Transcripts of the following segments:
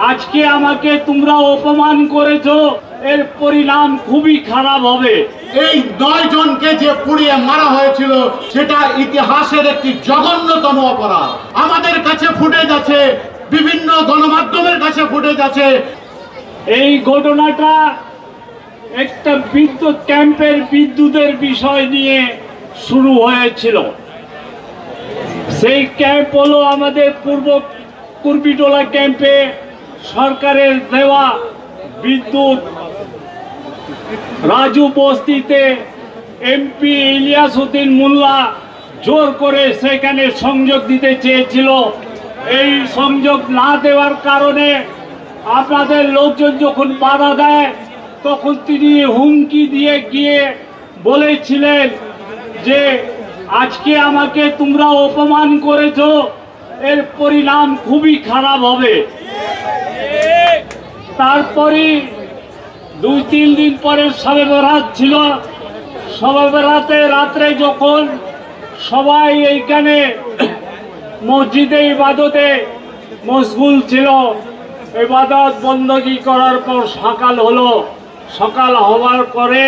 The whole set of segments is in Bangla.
আজকে আমাকে তোমরা অপমান করেছো, এর পরিণাম খুবই খারাপ হবে। এই 9 জনকে যে পুড়িয়ে মারা হয়েছিল সেটা ইতিহাসের একটি জঘন্যতম অপরাধ। আমাদের কাছে ফুটেজ আছে, বিভিন্ন গণমাধ্যমের কাছে ফুটেজ আছে। এই ঘটনাটা একটা বিদ্যুৎ ক্যাম্পের বিদ্যুতের বিষয় নিয়ে শুরু হয়েছিল। সেই ক্যাম্প হলো আমাদের কুর্বিটোলা ক্যাম্পে সরকারের দেওয়া বিদ্যুৎ। রাজু বস্তিতে এমপি ইলিয়াস উদ্দিন মোল্লা জোর করে সেখানে সংযোগ দিতে চেয়েছিল। এই সংযোগ না দেওয়ার কারণে আপনাদের লোকজন যখন বাধা দেয় তখন তিনি হুমকি দিয়ে গিয়ে বলেছিলেন যে আজকে আমাকে তোমরা অপমান করেছো, এর পরিণাম খুবই খারাপ হবে। তারপরে 2-3 দিন পরে শবে বরাত ছিল। শবে বরাতে রাত্রে যখন সবাই এইখানে মসজিদে ইবাদতে মশগুল ছিল, ইবাদত বন্দী করার পর সকাল হলো। সকাল হওয়ার পরে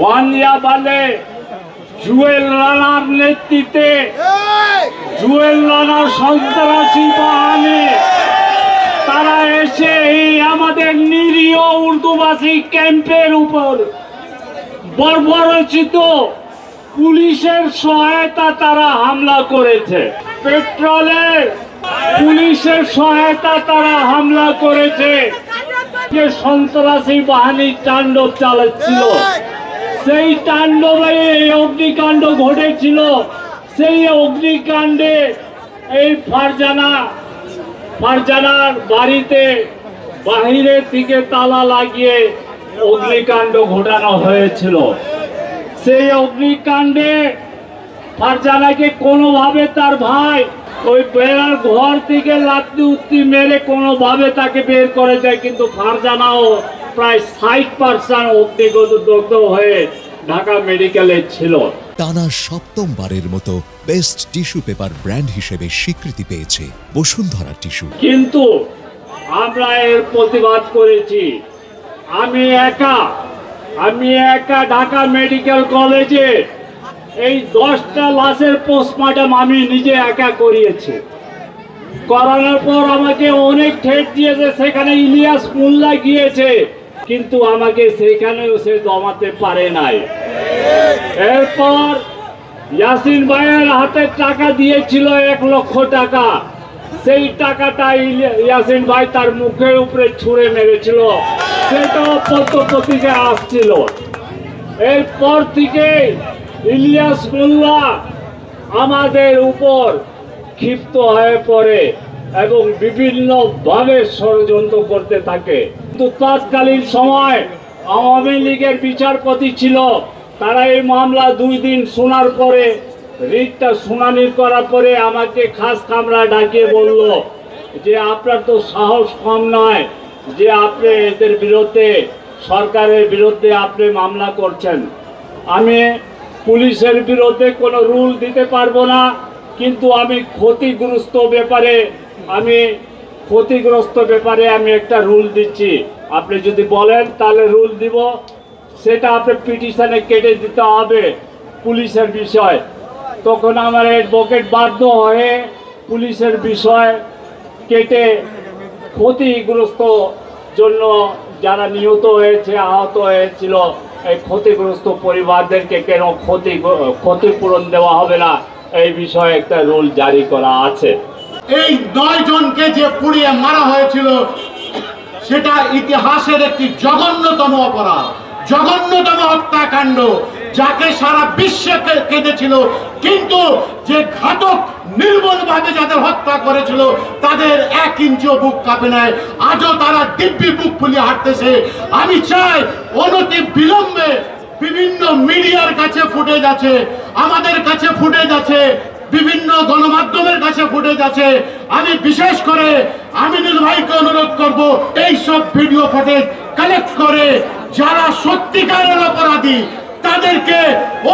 বানিয়াবালে জুয়েল রানার নেতৃত্বে জুয়েল রানার সন্ত্রাসী বাহিনী তারা এসে এই আমাদের নিরীহ উর্দুভাষী ক্যাম্পের উপর বর্বরচিত পুলিশের সহায়তা তারা হামলা করেছে। পেট্রোলের পুলিশের সহায়তা তারা হামলা করেছে। যে সন্ত্রাসী বাহিনী তাণ্ডব চালাচ্ছিল, সেই তাণ্ডবে এই অগ্নিকাণ্ড ঘটেছিল। সেই অগ্নিকাণ্ডে এই ফারজানার বাড়িতে বাহিরের দিকে তালা লাগিয়ে অগ্নিকাণ্ড ঘটানো হয়েছিল। সেই অগ্নিকাণ্ডে ফারজানাকে কোনোভাবে তার ভাই ওই বেড়ার ঘর থেকে লাত্তি উত্তি মেরে কোনোভাবে তাকে বের করে দেয়, কিন্তু ফারজানাও প্রায় 60% অগ্নিদগ্ধ হয়ে ঢাকা মেডিকেলে ছিল। টানা 7মবারের মতো বেস্ট টিস্যু পেপার ব্র্যান্ড হিসেবে স্বীকৃতি পেয়েছে বসুন্ধরা টিস্যু। কিন্তু আমরা এর প্রতিবাদ করেছি। আমি একা ঢাকা মেডিকেল কলেজে এই 10টা লাশের পোস্টমর্টম আমি নিজে একা করিয়েছি। করানোর পর আমাকে অনেক ঠেট দিয়েছে। সেখানে ইলিয়াস মোল্লা গিয়েছে, কিন্তু আমাকে সেখানেও সে দমাতে পারে নাই। এরপর ইয়াসিন ভাইয়ের হাতে টাকা দিয়েছিল 1 লক্ষ টাকা। সেই টাকাটা ইয়াসিন ভাই তার মুখের উপরে ছুঁড়ে মেরেছিল, সেটাও পত্রপত্রিকায় আসছিল। এরপর থেকে ইলিয়াস মোল্লা আমাদের উপর ক্ষিপ্ত হয়ে পড়ে এবং বিভিন্নভাবে ষড়যন্ত্র করতে থাকে। কিন্তু তৎকালীন সময় আওয়ামী লীগের বিচারপতি ছিল, তারা এই মামলা 2 দিন শোনার পরে রিটটা শুনানি করার পরে আমাকে খাস কামরা ডাকিয়ে বলল যে আপনার তো সাহস কম নয় যে আপনি এদের বিরুদ্ধে, সরকারের বিরুদ্ধে আপনি মামলা করছেন। আমি পুলিশের বিরুদ্ধে কোনো রুল দিতে পারবো না, কিন্তু আমি ক্ষতিগ্রস্ত ব্যাপারে আমি একটা রুল দিচ্ছি। আপনি যদি বলেন তাহলে রুল দিব, সেটা আপনি পিটিশনে কেটে দিতে হবে পুলিশের বিষয়। তখন আমার অ্যাডভোকেট বাধ্য হয়ে পুলিশের বিষয় কেটে ক্ষতিগ্রস্ত জন্য যারা নিহত হয়েছে, আহত হয়েছিল, এই ক্ষতিগ্রস্ত পরিবারদেরকে কেন ক্ষতিপূরণ দেওয়া হবে না, এই বিষয়ে একটা রুল জারি করা আছে। এই 9 জনকে যে পুড়িয়ে মারা হয়েছিল সেটা ইতিহাসের একটি জঘন্যতম অপরাধ, জঘন্যতম হত্যাকাণ্ড, যাকে সারা বিশ্বে কেঁদেছিল। কিন্তু যে ঘাতক নির্মমভাবে যাদের হত্যা করেছিল তাদের 1 ইঞ্চিও বুক কাঁপে নাই। আজও তারা দিব্যি বুক ফুলিয়ে হাঁটতেছে। আমি চাই অনতি বিলম্বে বিভিন্ন মিডিয়ার কাছে ফুটেজ আছে, আমাদের কাছে ফুটেজ আছে, বিভিন্ন গণমাধ্যমের কাছে ফুটেজ আছে। আমি বিশেষ করে আমিনুল ভাইকে অনুরোধ করব এই সব ভিডিও ফুটেজ কালেক্ট করে যারা সত্যিকারের অপরাধী তাদেরকে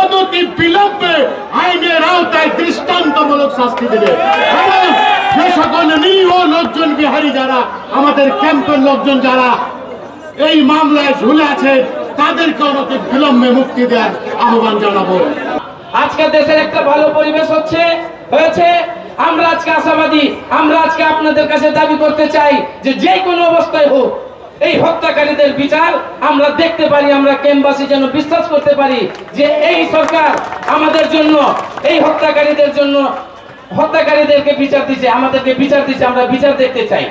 অনতি বিলম্বে আইনের আওতায় দৃষ্টান্তমূলক শাস্তি দেবে এবং যে সকল নিরীহ লোকজন বিহারী যারা আমাদের ক্যাম্পের লোকজন যারা এই মামলায় ঝুলে আছে তাদেরকে অনতি বিলম্বে মুক্তি দেওয়ার আহ্বান জানাবো। আজকে দেশের একটা ভালো পরিবেশ হয়েছে। আমরা আজকে আশাবাদী, আমরা আজকে আপনাদের কাছে দাবি করতে চাই যে কোনো অবস্থায় হোক এই হত্যাকারীদের বিচার আমরা দেখতে পারি, আমরা ক্যাম্পবাসী যেন বিশ্বাস করতে পারি যে এই সরকার আমাদের জন্য এই হত্যাকারীদেরকে বিচার দিচ্ছে, আমাদেরকে বিচার দিচ্ছে, আমরা বিচার দেখতে চাই।